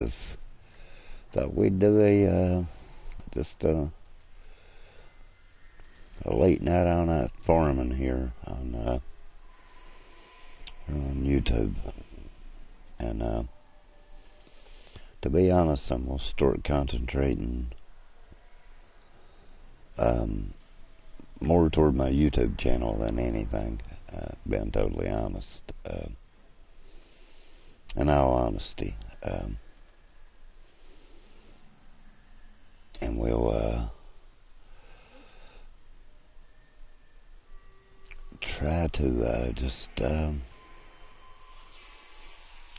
Thought we'd do a just a late night on that farming here on YouTube, and to be honest, I'm gonna start concentrating more toward my YouTube channel than anything. Being totally honest, in all honesty. And we'll try to just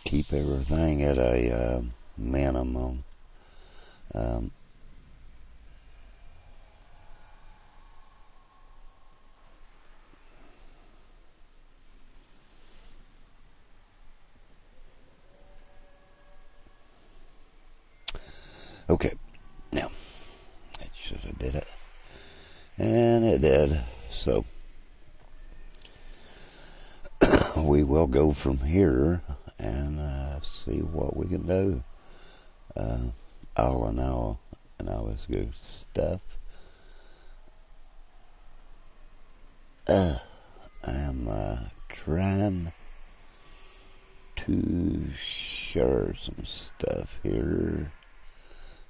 keep everything at a minimum. Okay, now it should have did it, and it did. So we will go from here and see what we can do. All in all, and all this good stuff. I'm trying to share some stuff here,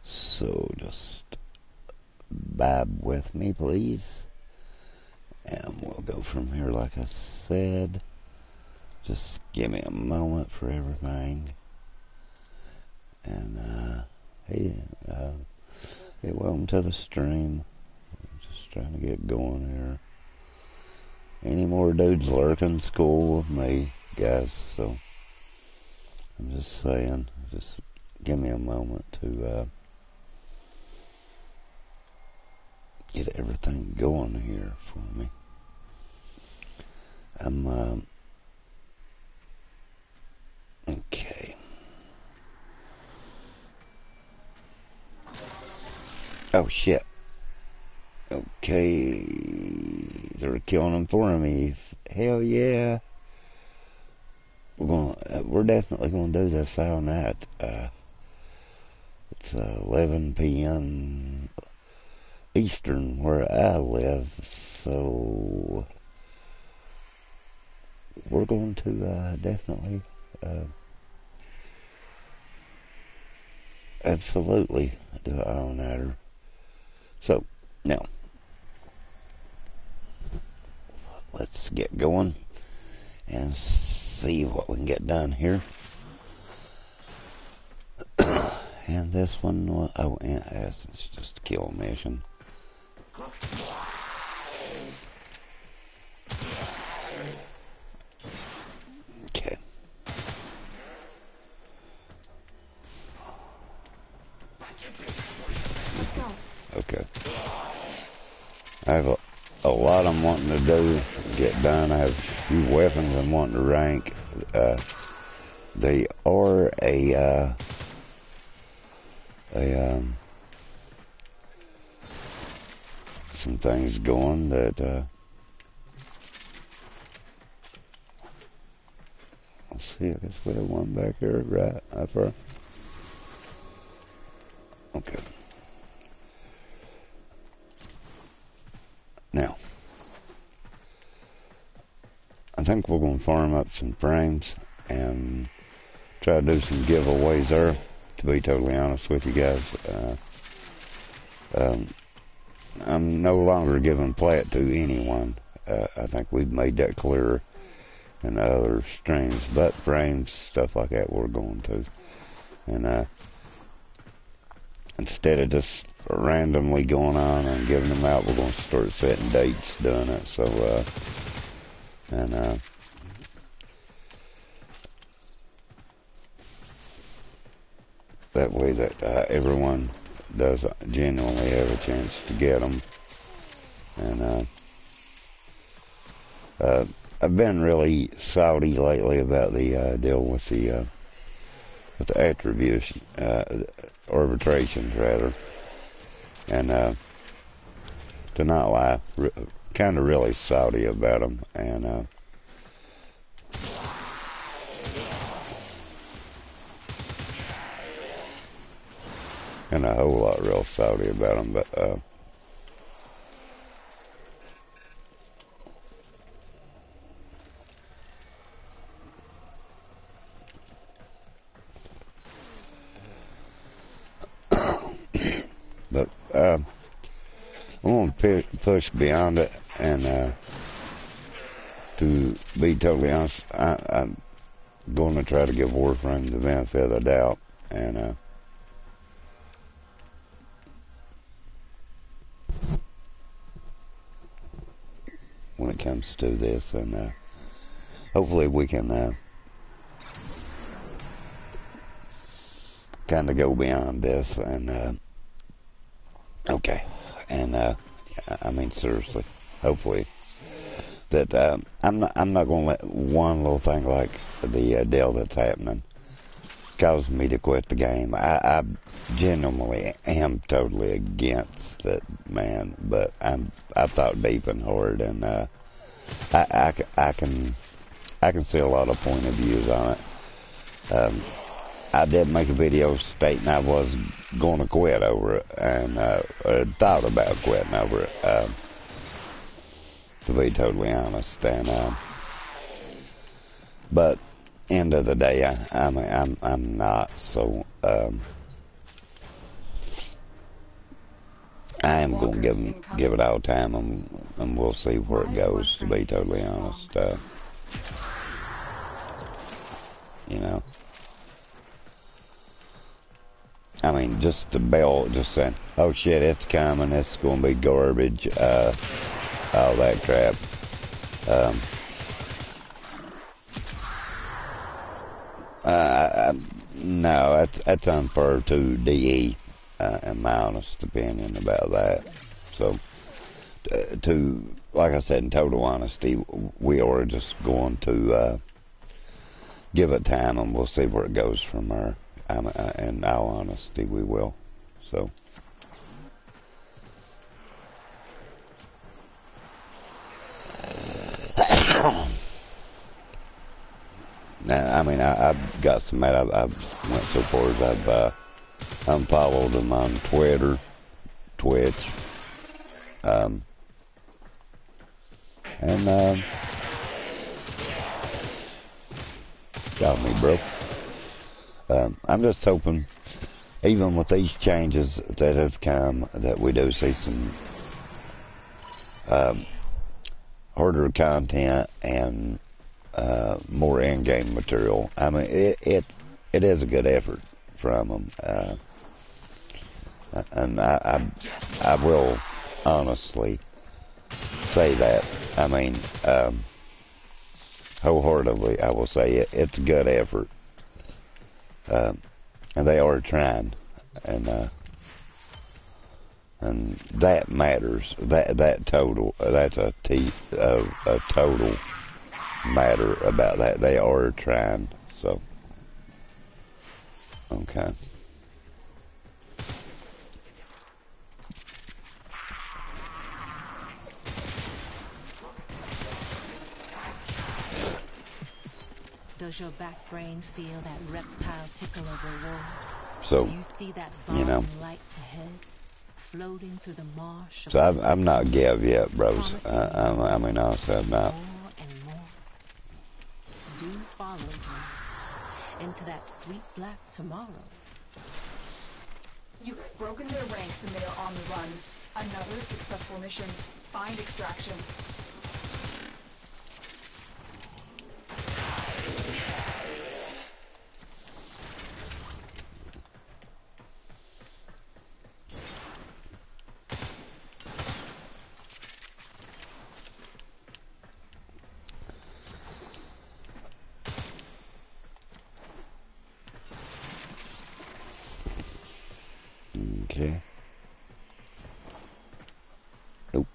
so just vibe with me, please, and we'll go from here. Like I said, just give me a moment for everything. And hey, welcome to the stream. I'm just trying to get going here. Any more dudes lurking? School with me, guys. So I'm just saying, just give me a moment to get everything going here for me. I'm okay. Oh shit. Okay, they're killing them for me. Hell yeah. We're definitely gonna do this all night. It's 11 p.m. Eastern where I live, so we're going to definitely absolutely do an all-nighter. So now let's get going and see what we can get done here. And this one, oh, it's just a kill mission. Okay. Okay. I have a lot I'm wanting to do, get done. I have a few weapons I'm wanting to rank. They are some things going that let's see, I guess we have one back here, right up there. Okay. Now, I think we're going to farm up some frames and try to do some giveaways there, to be totally honest with you guys. I'm no longer giving plat to anyone. I think we've made that clearer in other streams, but frames, stuff like that, we're going to. And instead of just randomly going on and giving them out, we're going to start setting dates doing it. So that way that everyone does genuinely have a chance to get them. And I've been really salty lately about the deal with the attribution, arbitrations rather, and to not lie, kind of really salty about them. And and a whole lot real salty about them, but I want to push beyond it, and to be totally honest, I'm going to try to give Warframe the benefit of the doubt, and when it comes to this, and hopefully we can kind of go beyond this, and okay, and I mean seriously, hopefully that I'm not going to let one little thing like the deal that's happening cause me to quit the game. I genuinely am totally against it, man, but I thought deep and hard, and I can see a lot of point of views on it. I did make a video stating I was going to quit over it, and thought about quitting over it, to be totally honest. And but end of the day, I'm not. So I am going to give it all time, and we'll see where it goes. To be totally honest, you know. I mean, just the bell, just saying, oh shit, it's coming, it's going to be garbage, all that crap. No, that's unfair to DE, in my honest opinion about that. So, like I said, in total honesty, we are just going to give it time, and we'll see where it goes from there. In all honesty, we will. So, now, I mean, I've got some mad. I've went so far as I've unfollowed them on Twitter, Twitch, and got me, bro. I'm just hoping, even with these changes that have come, that we do see some harder content and more in-game material. I mean, it is a good effort from them, and I will honestly say that. I mean, wholeheartedly, I will say it's a good effort. And they are trying, and that matters. That total, that's a total matter about that. They are trying. So, okay. Does your back brain feel that reptile tickle of reward? So, Do you see that you know, light ahead, floating through the marsh? So I'm not give yet, bros. I mean, honestly, I'm not. More and more. Do follow me into that sweet black tomorrow. You've broken their ranks and they are on the run. Another successful mission. Find extraction. Okay. Nope.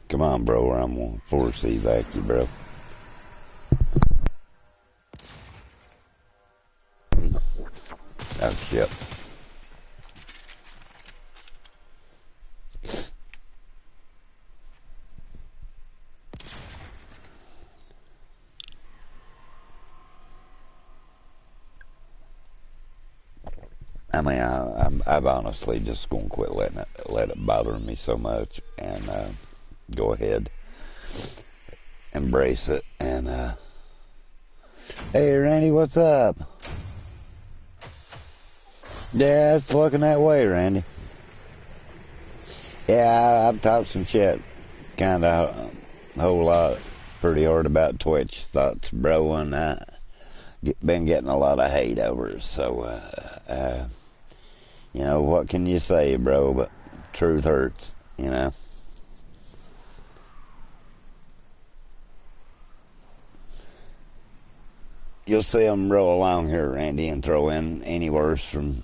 Come on, bro, or I'm gonna force evac you, bro. Oh, shit. I mean, I've honestly just gonna quit let it bother me so much, and go ahead, embrace it, and hey, Randy, what's up? Yeah, it's looking that way, Randy. Yeah, I've talked some shit, kind of a whole lot, pretty hard about Twitch thoughts, bro, and been getting a lot of hate over it, so, you know, what can you say, bro, but truth hurts, you know. You'll see them roll along here, Randy, and throw in anywhere from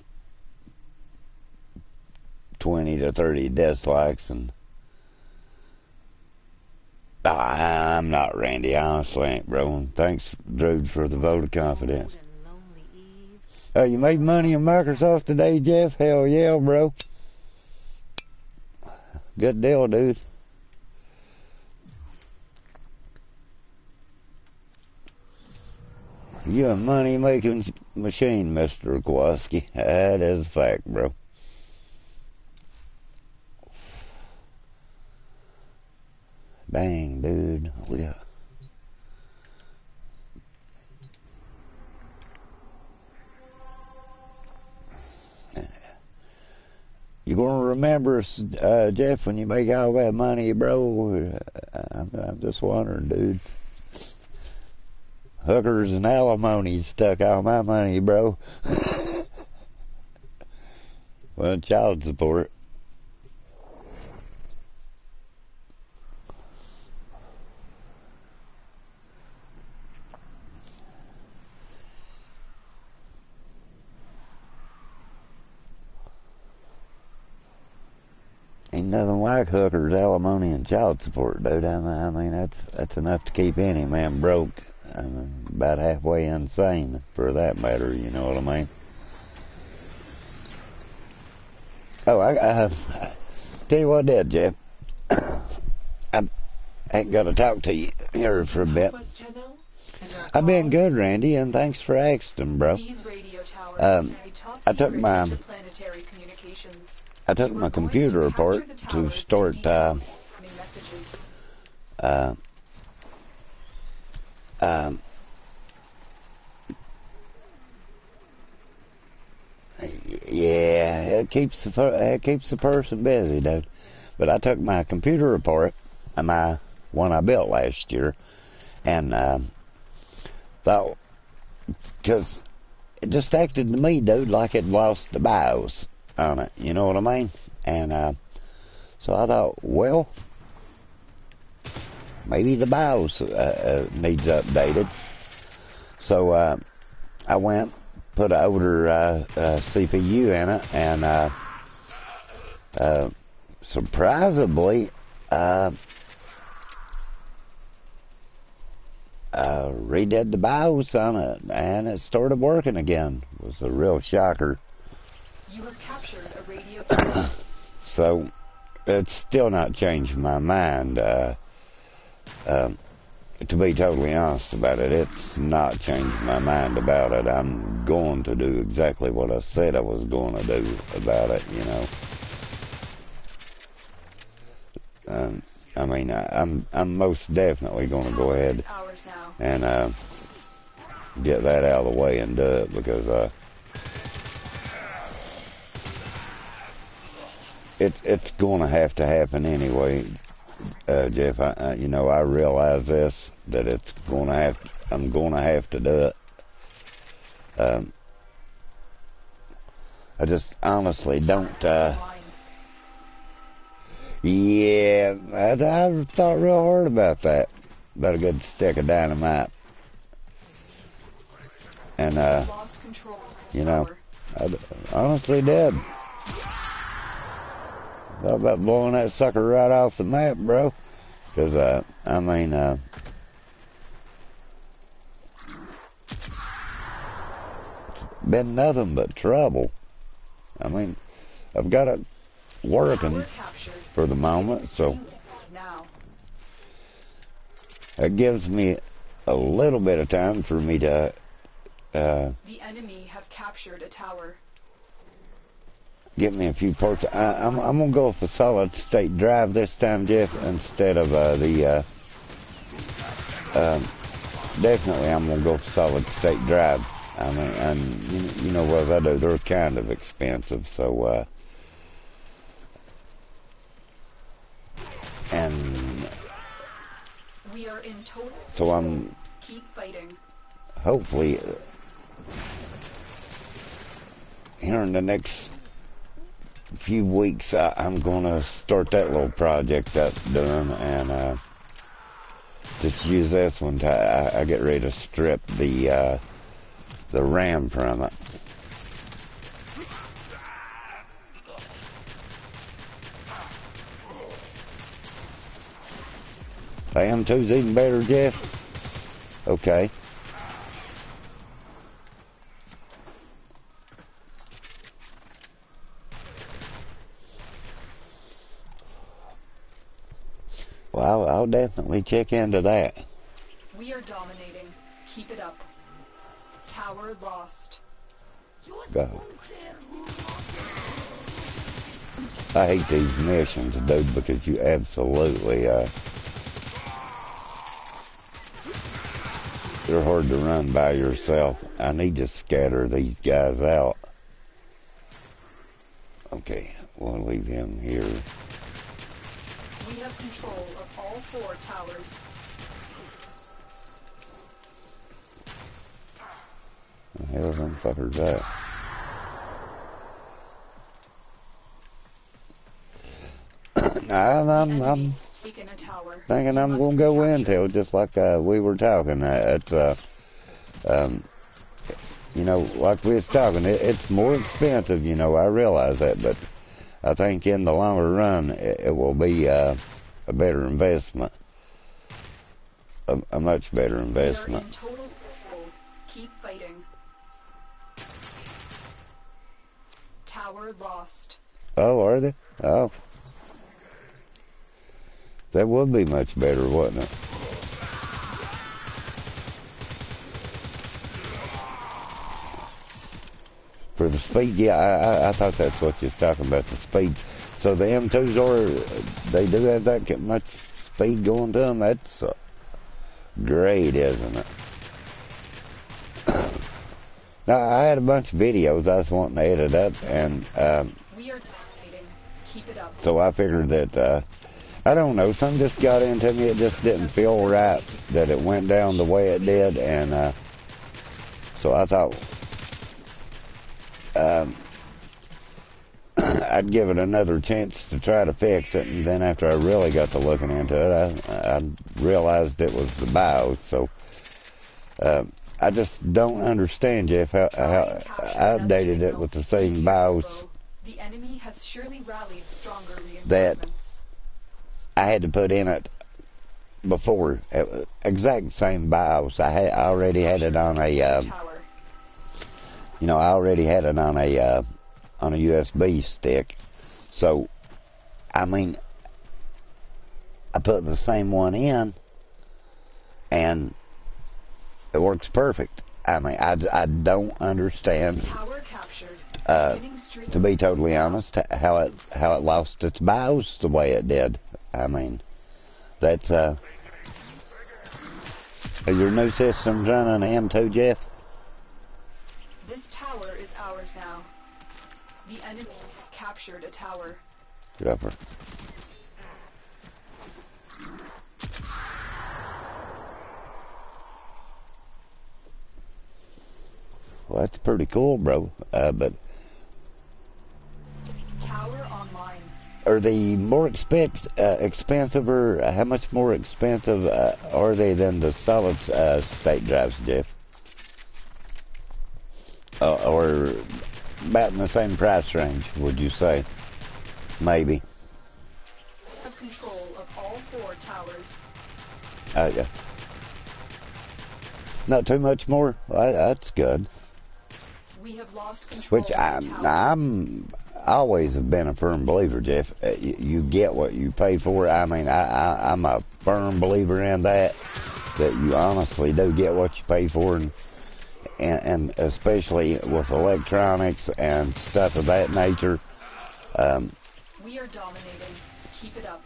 20 to 30 dislikes, and I'm not, Randy, I honestly ain't, bro. And thanks, Drew, for the vote of confidence. Oh, you made money in Microsoft today, Jeff? Hell yeah, bro. Good deal, dude. You're a money-making machine, Mr. Kowalski. That is a fact, bro. Dang, dude. Yeah. You're going to remember us, Jeff, when you make all that money, bro. I'm just wondering, dude. Hookers and alimony stuck all my money, bro. Well, child support. Ain't nothing like hookers, alimony, and child support, dude. I mean, that's enough to keep any man broke. I mean, about halfway insane, for that matter. You know what I mean? Oh, I tell you what I did, Jeff. I ain't got to talk to you here for a bit. I've been good, Randy, and thanks for asking, bro. I took my computer apart to start yeah, it keeps the person busy, dude. But I took my computer apart, my one I built last year, and thought, because it just acted to me, dude, like it lost the BIOS on it. You know what I mean? And so I thought, well, maybe the BIOS needs updated. So I went, put an older CPU in it, and surprisingly, redid the BIOS on it, and it started working again. It was a real shocker. You have captured a radio. So it's still not changed my mind. To be totally honest about it, it's not changed my mind about it. I'm going to do exactly what I said I was going to do about it, you know. I mean, I'm most definitely going to go ahead and get that out of the way and do it, because it's going to happen anyway, Jeff. You know, I realize this, that it's going to have. I'm going to have to do it. I just honestly don't. Yeah, I thought real hard about that. About a good stick of dynamite. And you know, I honestly did. Thought about blowing that sucker right off the map, bro. Because, I mean, it's been nothing but trouble. I mean, I've got it working for the moment, so it gives me a little bit of time for me to... the enemy have captured a tower. get me a few parts. I'm gonna go with a solid state drive this time, Jeff, instead of definitely I'm gonna go with solid state drive. I mean, and you know what I do? They're kind of expensive, so and We are in total. so I'm Keep fighting. hopefully here in the next few weeks I'm gonna start that little project up doing, and just use this one to I get ready to strip the RAM from it. The M2's even better, Jeff? Okay. Well, I'll definitely check into that. We are dominating. Keep it up. Tower lost. Go. I hate these missions, dude, because you absolutely, they're hard to run by yourself. I need to scatter these guys out. Okay, we'll leave him here. We have control of all 4 towers. The hell them fuckers at? I'm Taken a tower. thinking We I'm must gonna go recapture intel it. just like we were talking. You know, like we was talking, it's more expensive. You know, I realize that, but I think in the longer run, it will be a better investment, a much better We are investment. in total control. Keep fighting. Tower lost. Oh, are they? Oh. That would be much better, wouldn't it? For the speed, yeah, I thought that's what you was talking about, the speed. So the M2s they do have that much speed going to them? That's great, isn't it? Now, I had a bunch of videos I was wanting to edit up, and We are dominating. Keep it up. so I figured that, I don't know, something just got into me. It just didn't feel right that it went down the way it did, and so I thought I'd give it another chance to try to fix it, and then after I really got to looking into it, I realized it was the BIOS. So I just don't understand, Jeff, how I updated it with the same BIOS The enemy has surely rallied stronger that reinforcements. I had to put in it before. Exact same BIOS. I already had it on a, Tower. you know, I already had it on a USB stick. So, I mean, I put the same one in, and it works perfect. I mean, I don't understand, Tower captured. Beginning streak. to be totally honest, how it lost its BIOS the way it did. I mean, that's your new system's running M2, Jeff? This tower is ours now. The enemy captured a tower. Rubber. Well, that's pretty cool, bro. But Tower online. are they more expensive, or how much more expensive are they than the solid state drives, Jeff? Or about in the same price range, would you say? Maybe. Have control of all 4 towers. Yeah. Not too much more? Well, that's good. We have lost control Which of the tower. I'm always have been a firm believer, Jeff. You get what you pay for. I mean, I'm a firm believer in that you honestly do get what you pay for, and especially with electronics and stuff of that nature. We are dominating. Keep it up.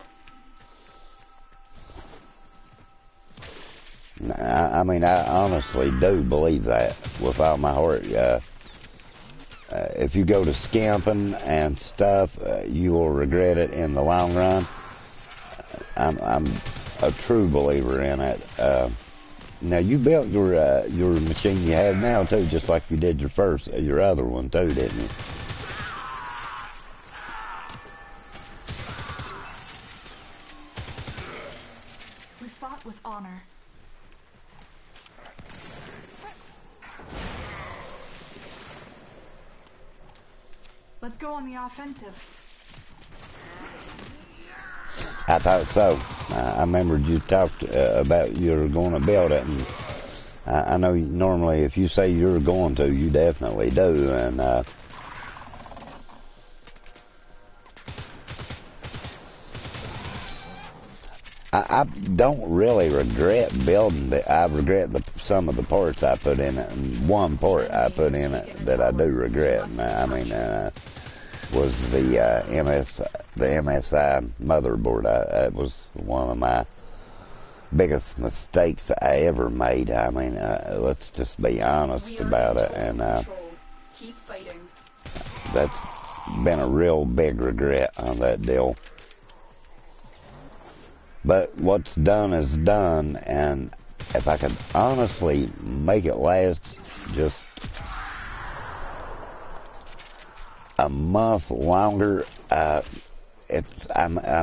I mean, I honestly do believe that with all my heart. If you go to skimping and stuff, you will regret it in the long run. I'm a true believer in it. Now you built your machine you have now too, just like you did your other one too, didn't you? We fought with honor. Let's go on the offensive. I thought so. I remembered you talked about you were going to build it, and I know normally if you say you're going to, you definitely do, and I don't really regret building it. I regret some of the parts I put in it, and one part I put in it that I do regret. And I mean, was the MSI motherboard. It was one of my biggest mistakes I ever made. I mean, let's just be honest about it, and keep fighting. That's been a real big regret on that deal. But what's done is done, and if I could honestly make it last just a month longer, I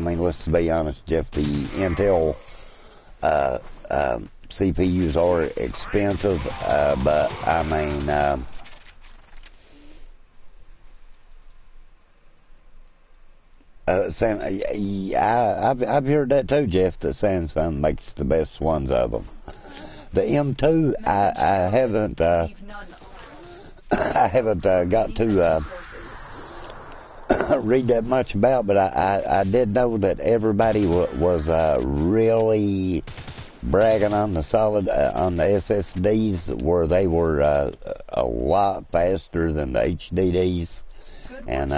mean, let's be honest, Jeff, the Intel CPUs are expensive, but I mean, Sam, I've heard that too, Jeff, that Samsung makes the best ones of them. The M2, I haven't got to read that much about, but I did know that everybody was really bragging on the on the SSDs, where they were a lot faster than the HDDs. And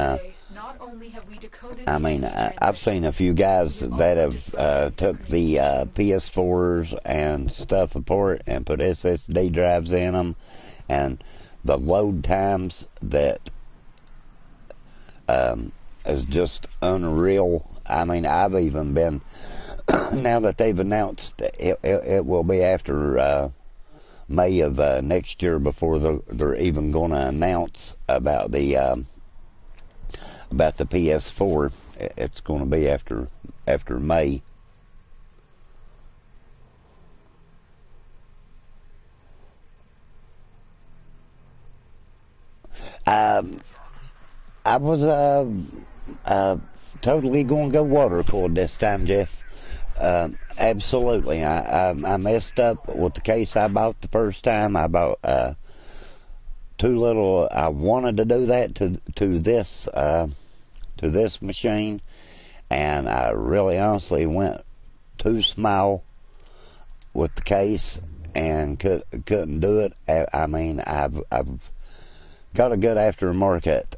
not only have we decoded I mean, I've seen a few guys that have took the PS4s and stuff apart and put SSD drives in them, and the load times that is just unreal. I mean, I've even been now that they've announced it will be after May of next year before they're even going to announce about the PS4. It's going to be after May. I was totally going to go water cooled this time, Jeff. Absolutely. I messed up with the case I bought the first time. I bought too little. I wanted to do that to this machine, and I really honestly went too small with the case and couldn't do it. I mean, I've got a good aftermarket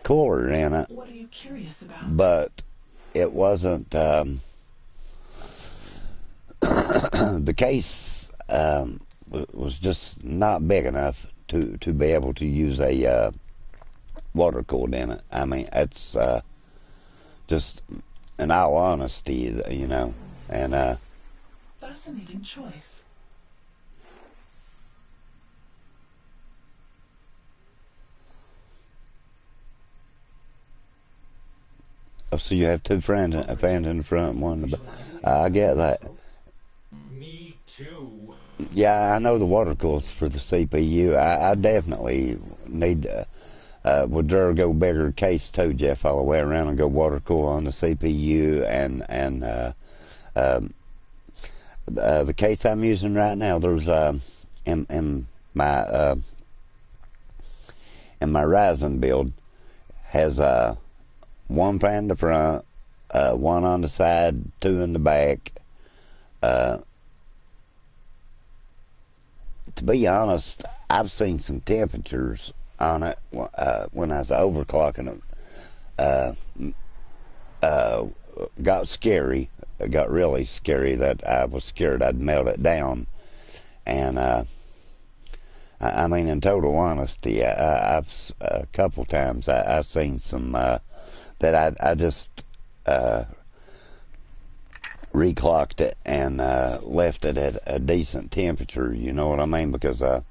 cooler in it. What are you curious about? But it wasn't the case was just not big enough to be able to use a water cooled in it. I mean, it's just in all honesty, you know, and fascinating choice. oh, so you have two fans in the front, one in the back. I get that. Me too. Yeah, I know the water coolers for the CPU. I definitely need to would rather go bigger case too, Jeff, all the way around and go water cool on the CPU and the case I'm using right now. There's in my Ryzen build has one fan in the front, one on the side, two in the back. to be honest, I've seen some temperatures on it when I was overclocking it. Got scary. It got really scary that I was scared I'd melt it down. And I mean, in total honesty, I've a couple times I've seen some that I just reclocked it and left it at a decent temperature. You know what I mean? Because oh,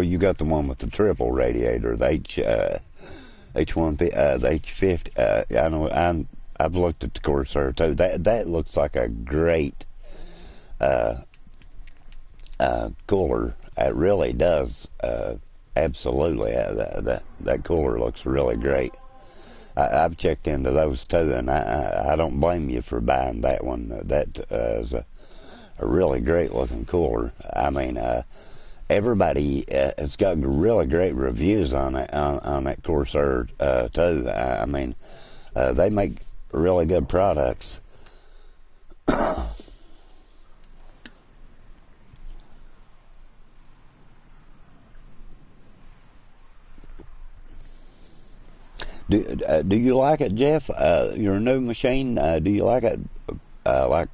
you got the one with the triple radiator, the H1, the H50. I know. I've looked at the Corsair too. That looks like a great cooler. It really does. Absolutely. That cooler looks really great. I've checked into those too, and I don't blame you for buying that one. That is a really great looking cooler. I mean, everybody has got really great reviews on it on that Corsair too. I mean, they make really good products. Do you like it, Jeff? Your new machine, do you like it? Like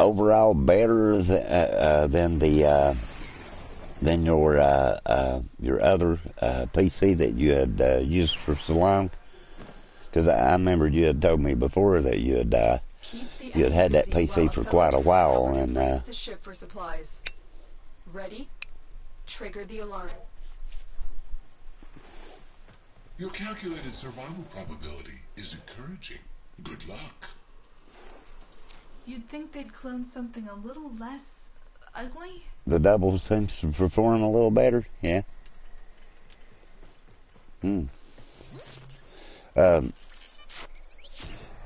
overall better than your other PC that you had used for so long? Because I remember you had told me before that you had had that PC for quite a while, and the ship for supplies. Ready? Trigger the alarm. Your calculated survival probability is encouraging. Good luck. You'd think they'd clone something a little less ugly? The double seems to perform a little better, yeah. I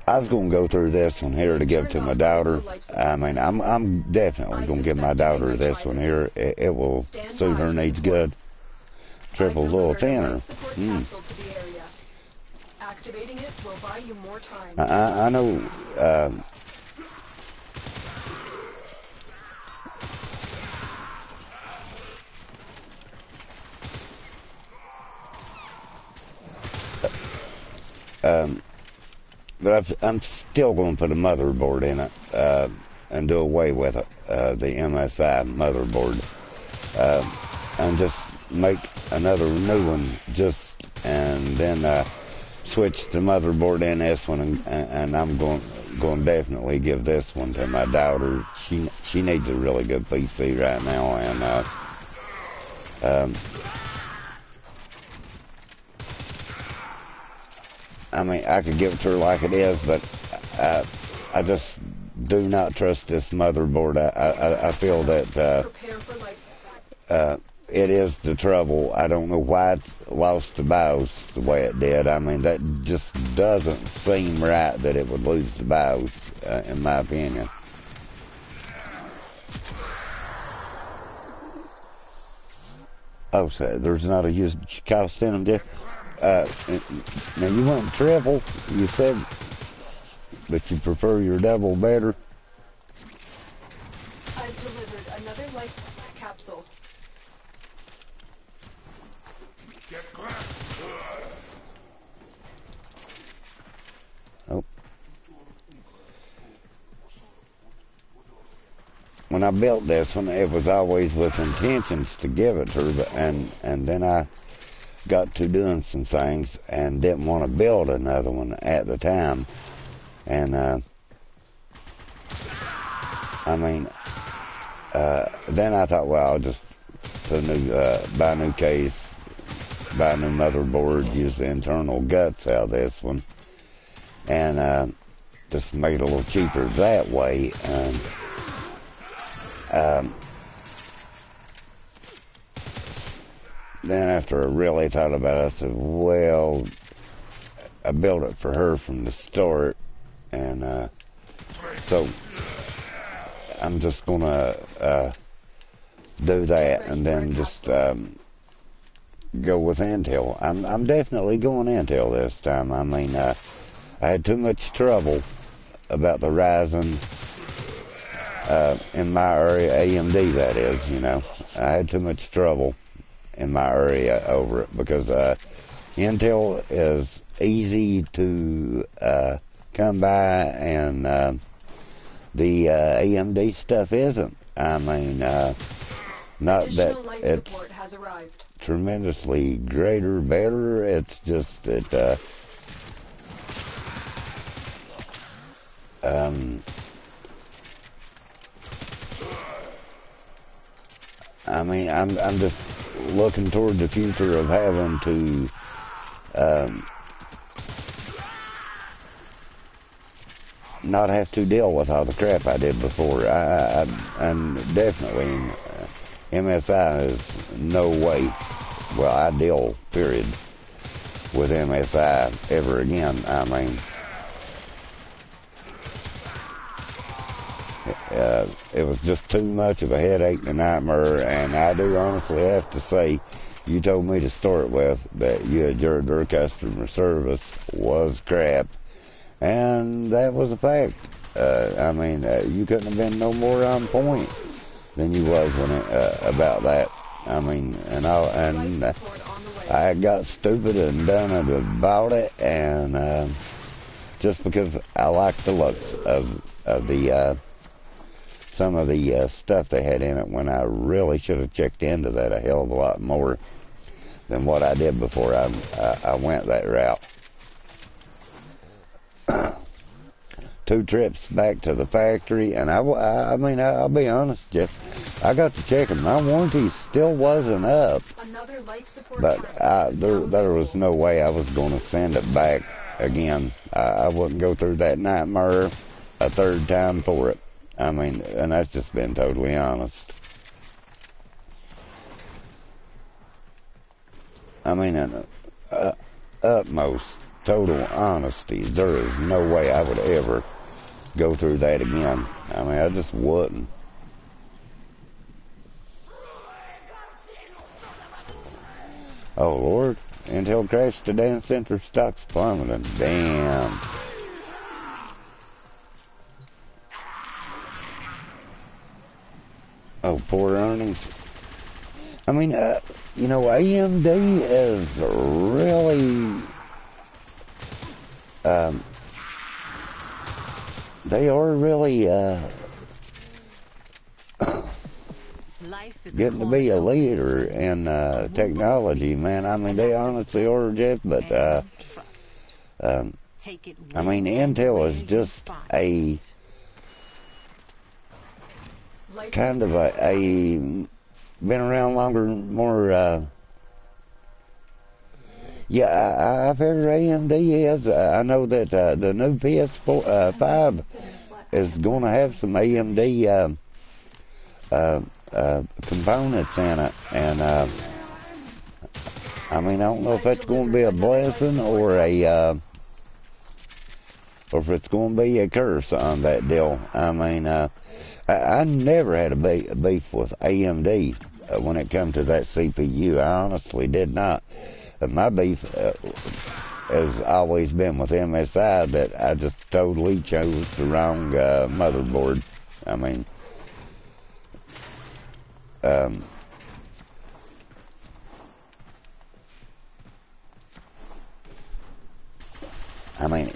was going to go through this one here to give to my daughter. I mean, I'm definitely going to give my daughter this one here. It will suit her needs good. Triple's a little thinner. Activating it will buy you more time. I know. But I'm still going to put a motherboard in it and do away with it, the MSI motherboard, and just make another new one, and then switch the motherboard in this one, and I'm going to definitely give this one to my daughter. She needs a really good PC right now, and I mean, I could give it to her like it is, but I just do not trust this motherboard. I feel that it is the trouble. I don't know why it lost the BIOS the way it did. I mean, that just doesn't seem right that it would lose the BIOS, in my opinion. Oh, so there's not a used cost in them, Jeff? Now you want triple, you said, but you prefer your double better. I've delivered another life capsule. Oh. When I built this one, it was always with intentions to give it to her, but, and then I got to doing some things and didn't want to build another one at the time, and I mean, then I thought, well, I'll just put a new buy a new case, buy a new motherboard, use the internal guts out of this one, and just make it a little cheaper that way. And then after I really thought about it, I said, well, I built it for her from the start, and so I'm just gonna do that and then just go with Intel. I'm definitely going Intel this time. I mean, I had too much trouble about the Ryzen in my area, AMD that is, you know. I had too much trouble in my area over it because Intel is easy to come by and the AMD stuff isn't. I mean, not that it's tremendously greater, better. It's just that I mean, I'm just looking toward the future of having to not have to deal with all the crap I did before. I'm definitely MSI is no way. Well, I deal period with MSI ever again. I mean, it was just too much of a headache and a nightmare, and I do honestly have to say, you told me to start with that their customer service was crap, and that was a fact. I mean, you couldn't have been no more on point than you was when about that. I mean, I got stupid and done it about it, and just because I like the looks of the some of the stuff they had in it, when I really should have checked into that a hell of a lot more than what I did before I went that route. 2 trips back to the factory, and I mean, I'll be honest, Jeff, I got to checking. My warranty still wasn't up, but there was no way I was going to send it back again. I wouldn't go through that nightmare a third time for it. I mean, and that's just been totally honest. I mean, in utmost total honesty, there is no way I would ever go through that again. I mean, I just wouldn't. Oh, Lord. Intel crashed today and center stocks plummeting. Damn. Oh, poor earnings. I mean, you know, AMD is really, they are really getting to be a leader in technology, man. I mean, they honestly are, Jeff, but I mean, Intel is just a kind of a been around longer, more, yeah, I've heard AMD is. I know that the new PS4, 5 is going to have some AMD components in it, and I mean, I don't know if that's going to be a blessing or if it's going to be a curse on that deal. I mean, I never had a beef with AMD when it comes to that CPU. I honestly did not. My beef has always been with MSI, that I just totally chose the wrong motherboard. I mean,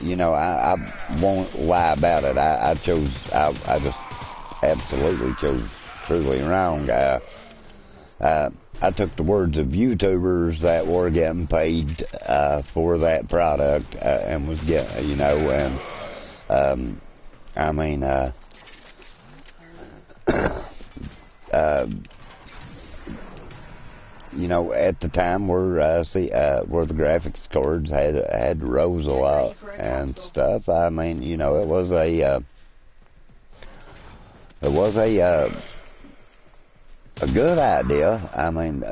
you know, I won't lie about it. I just absolutely chose truly wrong. I took the words of YouTubers that were getting paid for that product and was getting, you know, and I mean, you know, at the time where the graphics cards had rose a lot and stuff. I mean, you know, it was a good idea. I mean,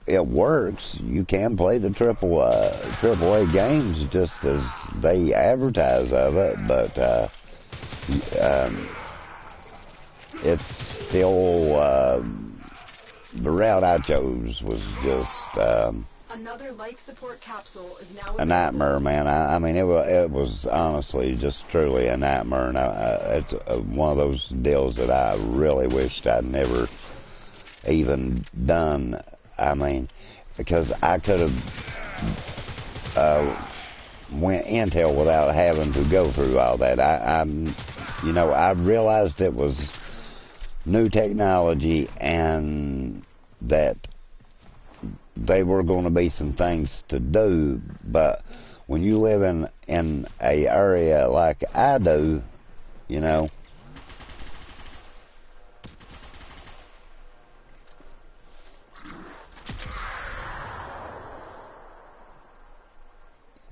it works. You can play the AAA games just as they advertise of it, but it's still, the route I chose was just, Another life support capsule is now a nightmare, man. I mean, it was honestly just truly a nightmare. And it's one of those deals that I really wished I'd never even done. I mean, because I could have went intel without having to go through all that. I realized it was new technology and that they were going to be some things to do, but when you live in a area like I do, you know,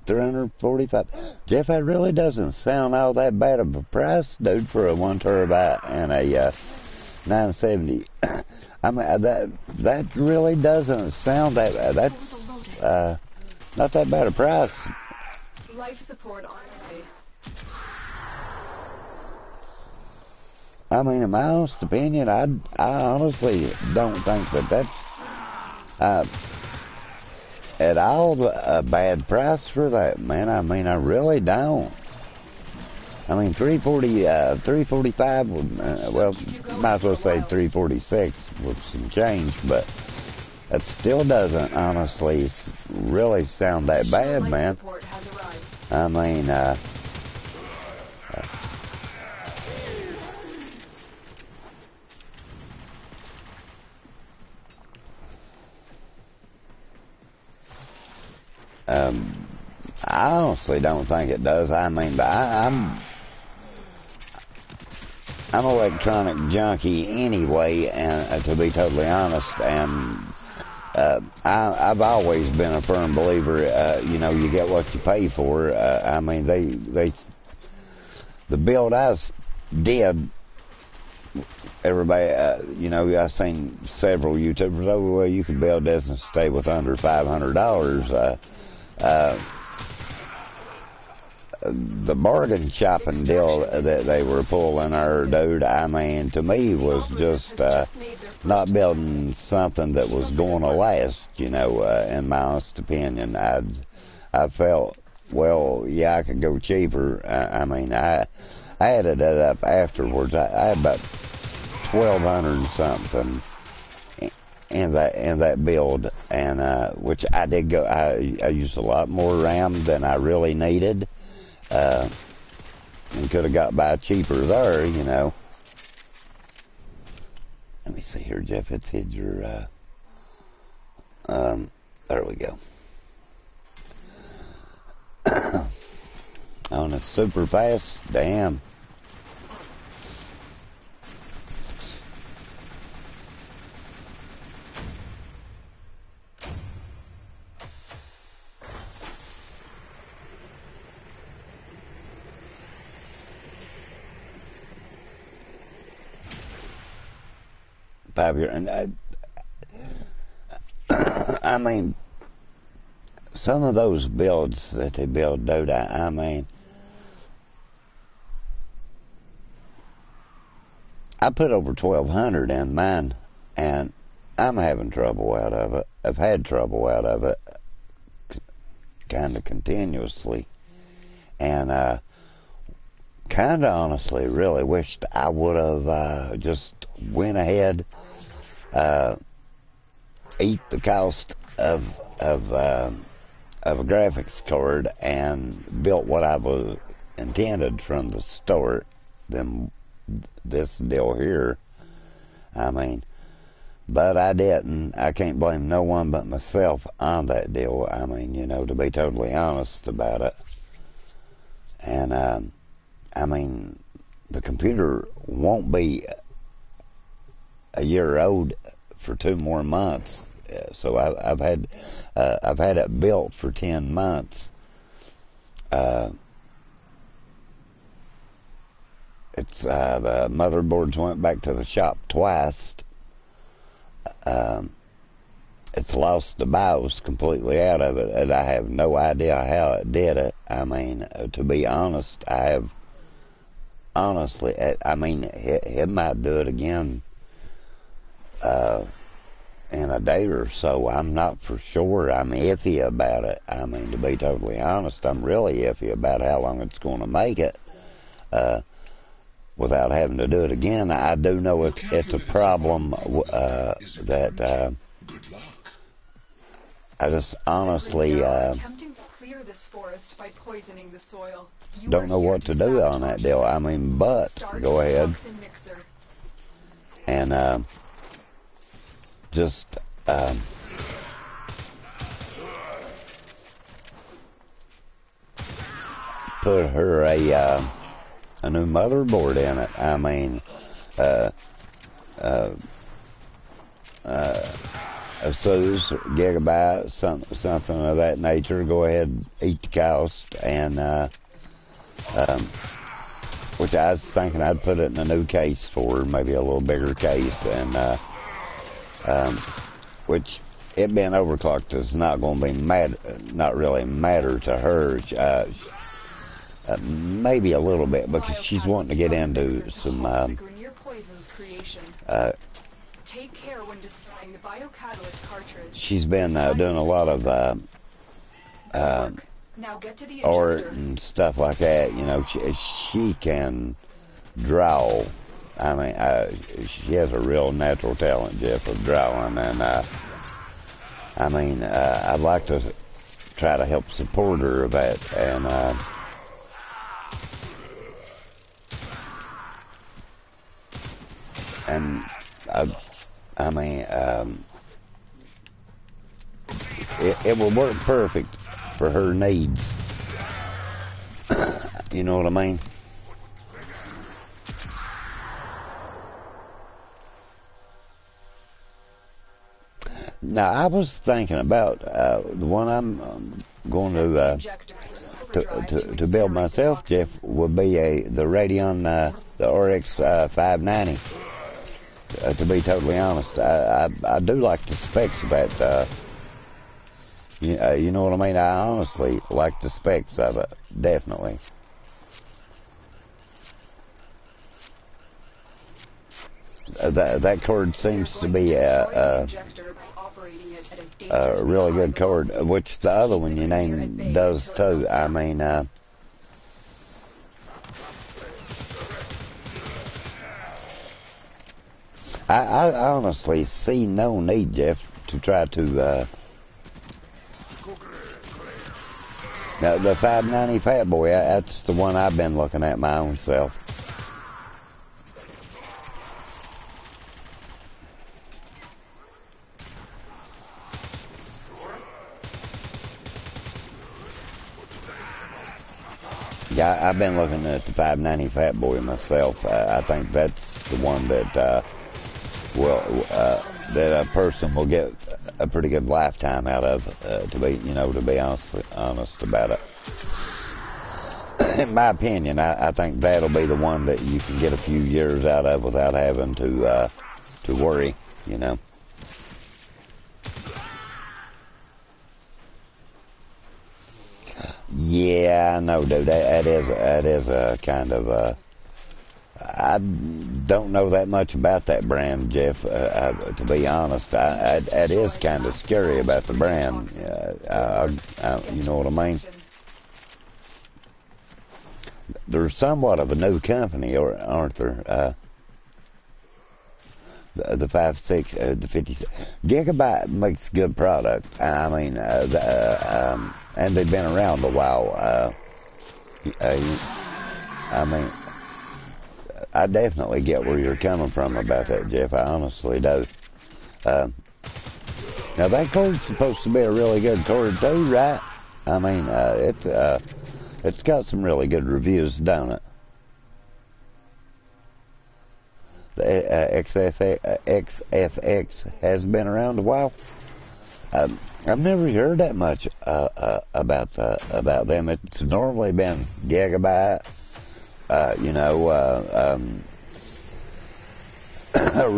$345. Jeff, that really doesn't sound all that bad of a price, dude, for a 1 terabyte and a 970. I mean, that really doesn't sound that bad. That's not that bad a price. Life support on the way. I mean, in my honest opinion, I honestly don't think that's at all a bad price for that, man. I mean, I really don't. I mean, 345 would, well, might as well say 346 with some change, but that still doesn't honestly really sound that bad, man. I mean, I honestly don't think it does. I mean, but I'm an electronic junkie anyway, and to be totally honest, and I've always been a firm believer. You know, you get what you pay for. I mean, the build I did. Everybody, you know, I've seen several YouTubers. Oh, well, you can build this and stay with under $500. The bargain shopping deal that they were pulling there, dude, I mean, to me was just not building something that was going to last, you know, in my honest opinion. I felt, well, yeah, I could go cheaper. I mean, I added it up afterwards. I had about 1,200 something in that build, and which I did go. I used a lot more RAM than I really needed. And could have got by cheaper there, you know. Let me see here, Jeff. It's hid your. There we go. Oh, and it's super fast. Damn. And I mean, some of those builds that they build, dude, I mean, I put over 1,200 in mine, and I'm having trouble out of it. I've had trouble out of it kind of continuously, and kind of honestly really wished I would have just went ahead, eat the cost of a graphics card and built what I was intended from the start than this deal here. I mean, but I didn't. I can't blame no one but myself on that deal. I mean, you know, to be totally honest about it. And I mean, the computer won't be a year old for 2 more months. So I've had it built for 10 months. It's the motherboards went back to the shop twice. It's lost the BIOS completely out of it, and I have no idea how it did it. I mean, to be honest, I have honestly, I mean, it might do it again in a day or so. I'm not for sure. I'm iffy about it. I mean, to be totally honest, I'm really iffy about how long it's going to make it without having to do it again. I do know it's a problem that Good luck. I just honestly They are attempting to clear this forest by poisoning the soil. You don't are know here what to do on that sabotage deal. it. I mean, but Start go the ahead toxin mixer. and just put her a new motherboard in it. I mean, ASUS, Gigabyte, something of that nature. Go ahead, eat the cost, and which I was thinking I'd put it in a new case for her, maybe a little bigger case, and which it being overclocked is not going to be not really matter to her. Maybe a little bit because she's wanting to get into some Take care when displaying the biocatalyst cartridge. she's been doing a lot of Now get to the art injector. and stuff like that. You know, she can draw. I mean, she has a real natural talent, Jeff, of drawing, and I mean, I'd like to try to help support her of that, and I mean, it will work perfect for her needs. You know what I mean? Now, I was thinking about the one I'm going to build myself, Jeff, would be the Radeon, the RX 590. To be totally honest, I do like the specs of that. You know what I mean? I honestly like the specs of it, definitely. That card seems to be a really good card, which the other one you named does too. I mean, I honestly see no need, Jeff, to try to now the 590 Fat Boy. That's the one I've been looking at my own self. Yeah, I've been looking at the 590 Fat Boy myself. I think that's the one that that a person will get a pretty good lifetime out of. To be honest about it. In my opinion, I think that'll be the one that you can get a few years out of without having to worry. You know. Yeah, I know, dude. That is a kind of I don't know that much about that brand, Jeff. To be honest, it is kind of scary about the brand. You know what I mean? They're somewhat of a new company, aren't there? The 5.6, the 56. Gigabyte makes good product. I mean, and they've been around a while. I mean, I definitely get where you're coming from about that, Jeff. I honestly do. Now that card's supposed to be a really good card too, right? I mean, it's got some really good reviews, don't it? The XFX has been around a while. I've never heard that much about them. It's normally been Gigabyte,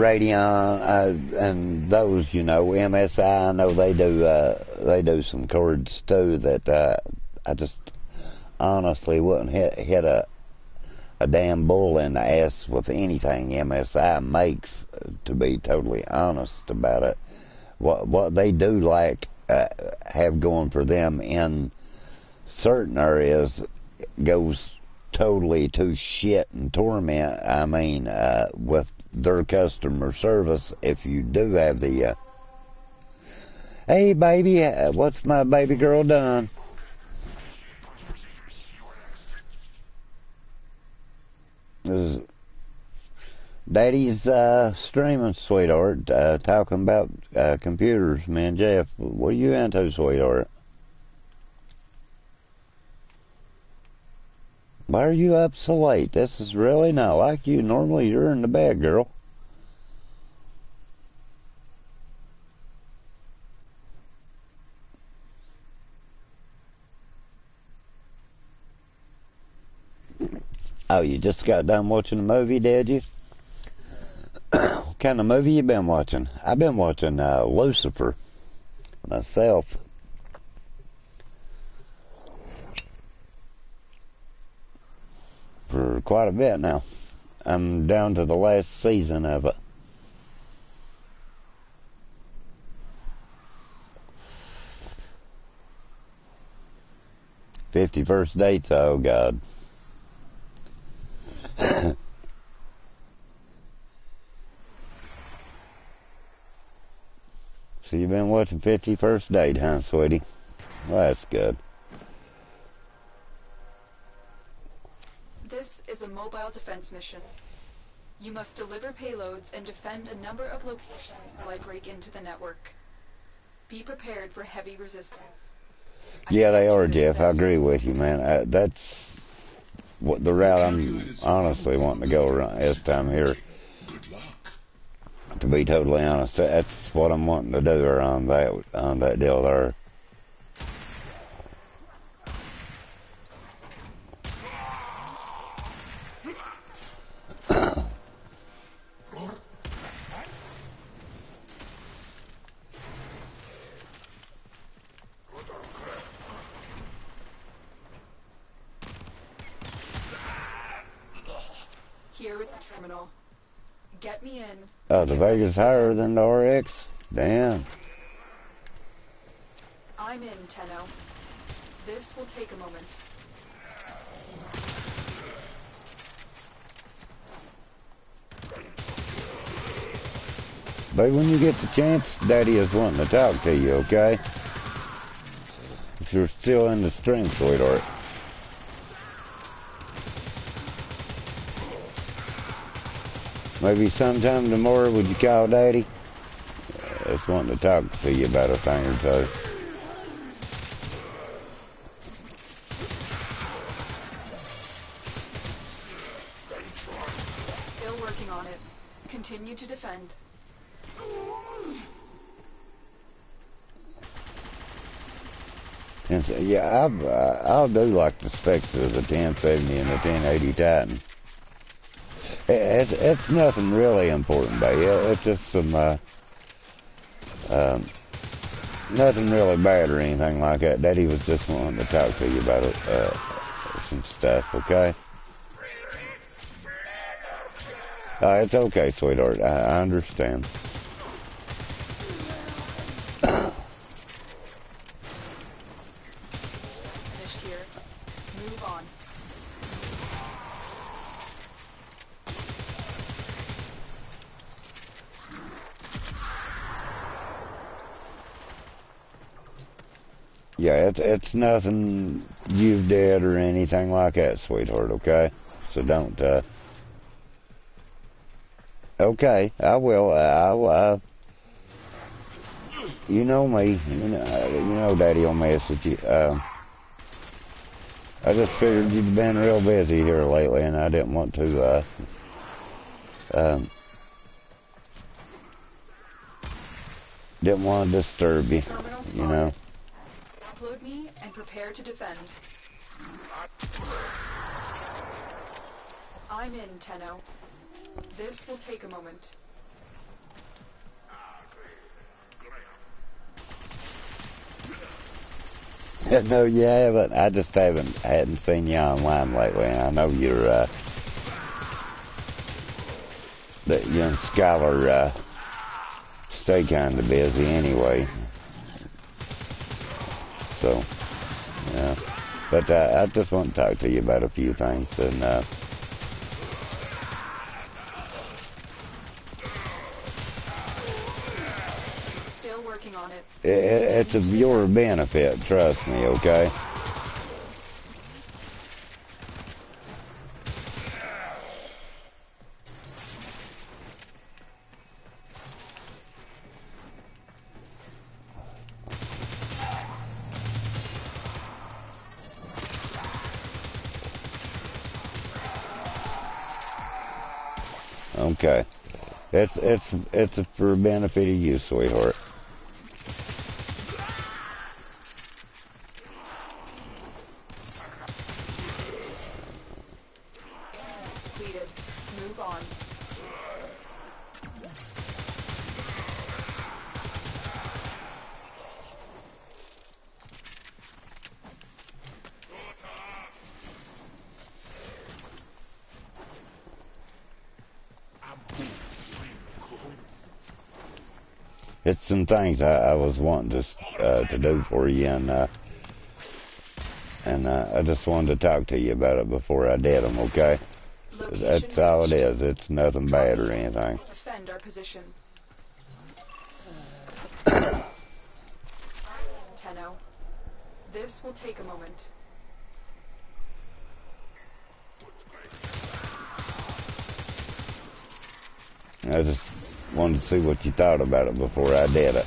Radeon, and those, MSI. I know they do some cards too that I just honestly wouldn't hit a damn bull in the ass with anything MSI makes, to be totally honest about it. What they do have going for them in certain areas goes totally to shit and torment. I mean, with their customer service, if you do have the hey baby, what's my baby girl done? This is Daddy's streaming, sweetheart, talking about computers. Man, Jeff, what are you into, sweetheart? Why are you up so late? This is really not like you. Normally you're in the bed, girl. Oh, you just got done watching a movie, did you? What kind of movie you been watching? I've been watching Lucifer myself. For quite a bit now. I'm down to the last season of it. "51st Dates," oh God. So you've been watching 51st Date, huh, sweetie? Well, that's good. This is a mobile defense mission. You must deliver payloads and defend a number of locations while I break into the network. Be prepared for heavy resistance. Yeah, they are, Jeff. I agree with you, man. That's what the route I'm honestly wanting to go around this time here. Good luck. To be totally honest, that's what I'm wanting to do around that deal there. Here is the terminal. Get me in. Oh, the Vega's higher than the RX? Damn. I'm in, Tenno. This will take a moment. But when you get the chance, Daddy is wanting to talk to you, okay? If you're still in the stream, sweetheart. Maybe sometime tomorrow, would you call Daddy? Just wanting to talk to you about a thing or two. Still working on it. Continue to defend. And so, yeah, I'll do like the specs of the 1070 and the 1080 Titan. It's nothing really important, but it's just some nothing really bad or anything like that. Daddy was just wanting to talk to you about it, some stuff, okay? It's okay, sweetheart. I understand. Finished here. Move on. Yeah, it's nothing you've did or anything like that, sweetheart, okay? So don't, okay, I will, you know me, you know Daddy will mess with you. I just figured you'd been real busy here lately, and I didn't want to, didn't want to disturb you, you know. Upload me and prepare to defend. I'm in, Tenno. This will take a moment. No, you haven't. I just hadn't seen you online lately, and I know you're that you and Skylar stay kind of busy anyway. So, yeah. But I just want to talk to you about a few things. And Still working on it. It's of your benefit, trust me, okay? Okay. It's for benefit of you, sweetheart. Completed. Move on. It's some things I was wanting to do for you, and I just wanted to talk to you about it before I did them, okay? That's all it is. It's nothing bad or anything. Defend our position. Tenno. This will take a moment. I just wanted to see what you thought about it before I did it.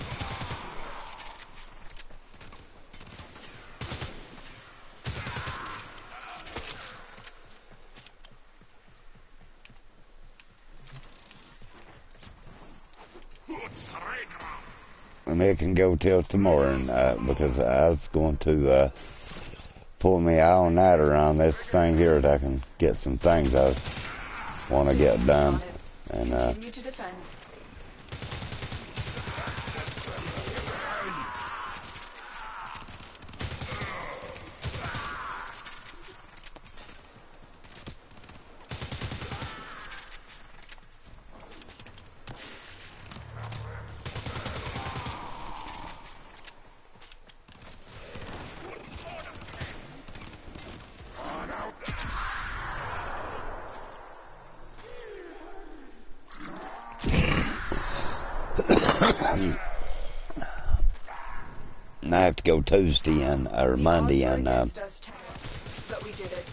And it can go till tomorrow, and, because I was going to pull me all-nighter on this thing here that I can get some things I want to get done. And Continue to defend. I have to go Tuesday or Monday and But we did it.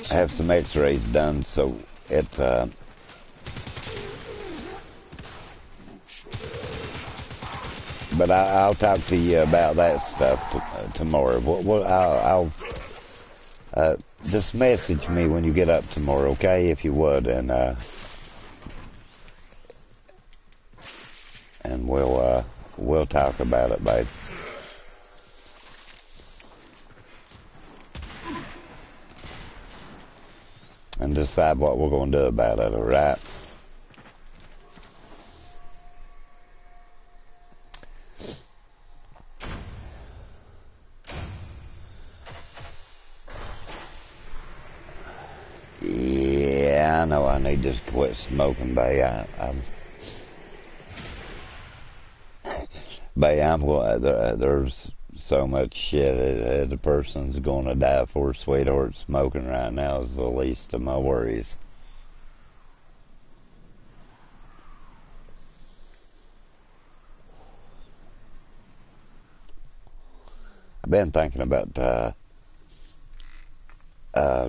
I have some x-rays done, so it's but I'll talk to you about that stuff tomorrow. I'll just message me when you get up tomorrow, okay, if you would, and we'll talk about it, babe. And decide what we're going to do about it, all right? Yeah, I know I need to quit smoking, babe. There's so much shit the person's going to die for, sweetheart. Smoking right now is the least of my worries. I've been thinking about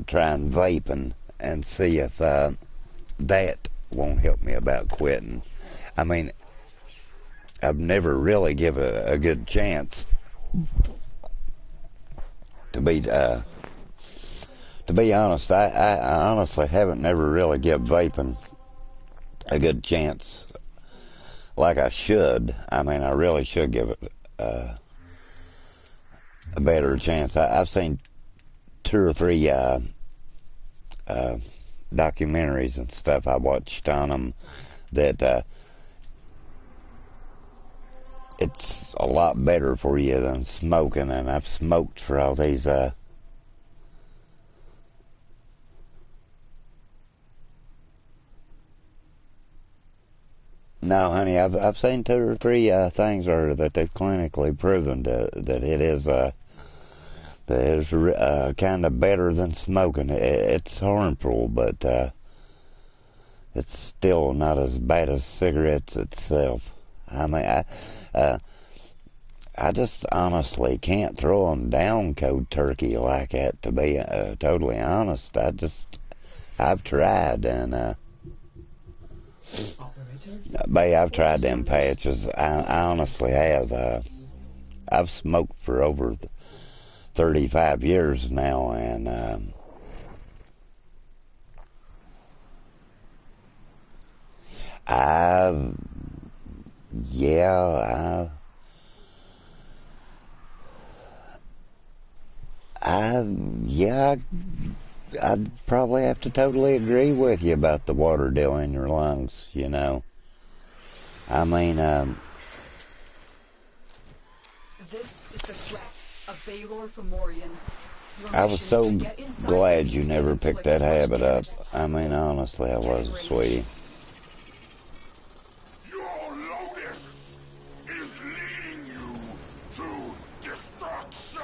trying vaping and see if that won't help me about quitting. I mean, I've never really given a good chance to be honest. I honestly haven't never really given vaping a good chance like I should. I mean, I really should give it a better chance. I've seen 2 or 3 documentaries and stuff I watched on them that it's a lot better for you than smoking, and I've smoked for all these No, honey, I've seen 2 or 3 things that they've clinically proven that it is kind of better than smoking. It's harmful, but it's still not as bad as cigarettes itself. I mean, I just honestly can't throw them down cold turkey like that, to be totally honest. I've tried, and babe, I've tried them patches. I honestly have. I've smoked for over 35 years now, and I've, yeah, yeah, I'd probably have to totally agree with you about the water deal in your lungs, you know. I mean, This is the threat of Baylor Fomorian. I was so glad you never picked that habit up. I mean, honestly, I was, sweetie. Your Lotus is leading you to destruction.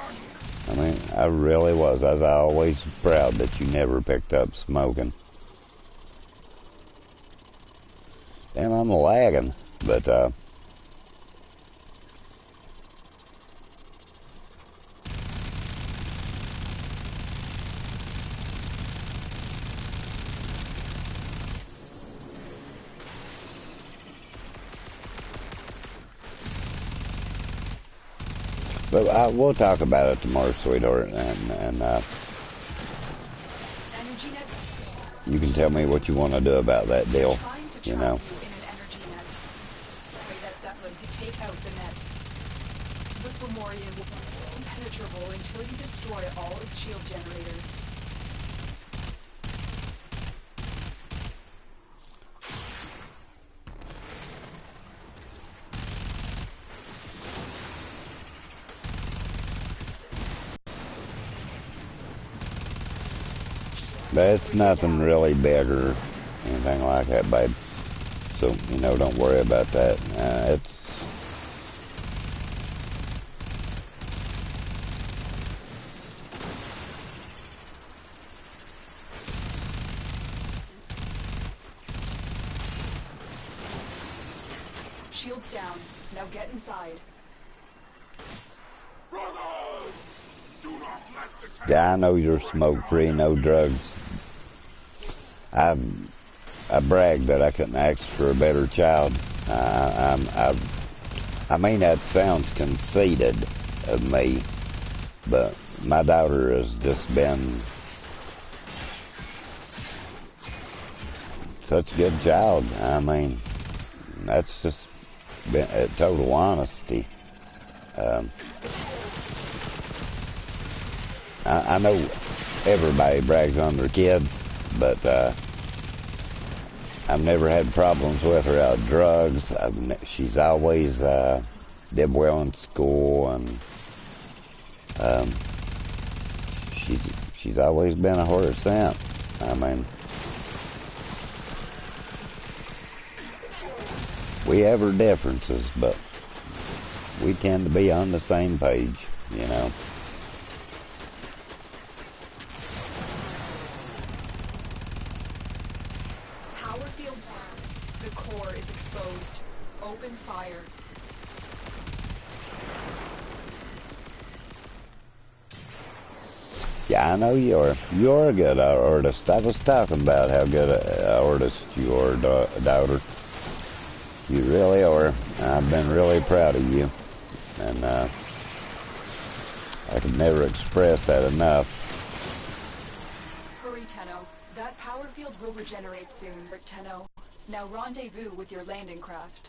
I mean, I really was. I was always proud that you never picked up smoking. Damn, I'm lagging, but we'll talk about it tomorrow, sweetheart, and Energy net you can tell me what you want to do about that deal, trying to you trap know. you in an energy net. Destroy that Zeppelin to take out the net. The Fomorian will be impenetrable until you destroy all its shield generators. That's nothing really big or anything like that, babe. So, you know, don't worry about that. It's... Shields down. Now get inside. Brothers, do not let the Yeah, I know you're smoke-free, no drugs. I bragged that I couldn't ask for a better child. I mean, that sounds conceited of me, but my daughter has just been such a good child. I mean, that's just been total honesty. I know everybody brags on their kids, but I've never had problems with her out drugs. She's always did well in school, and she's always been a horse scent. I mean, we have our differences, but we tend to be on the same page, you know. Power field down. The core is exposed. Open fire. Yeah, I know you're a good artist. I was talking about how good an artist you are, daughter. You really are. I've been really proud of you, and I could never express that enough. Hurry, Tenno. That power field will regenerate soon, but Tenno, now rendezvous with your landing craft.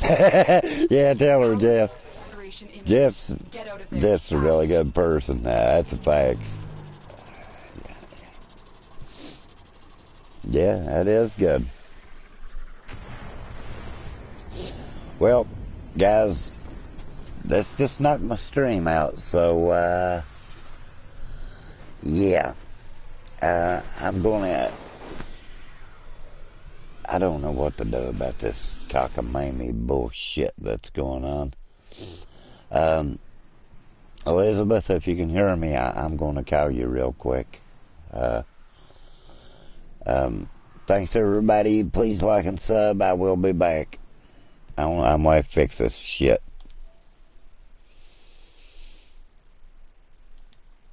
Yeah, tell her, Jeff. Operation imminent. Get out of there. Jeff's a really good person. That's a fact. Yeah, that is good. Well, guys, that's just knocked my stream out. So, yeah, I'm gonna I don't know what to do about this cockamamie bullshit that's going on. Elizabeth, if you can hear me, I'm going to call you real quick. Thanks everybody. Please like and sub. I will be back. I'm going to fix this shit.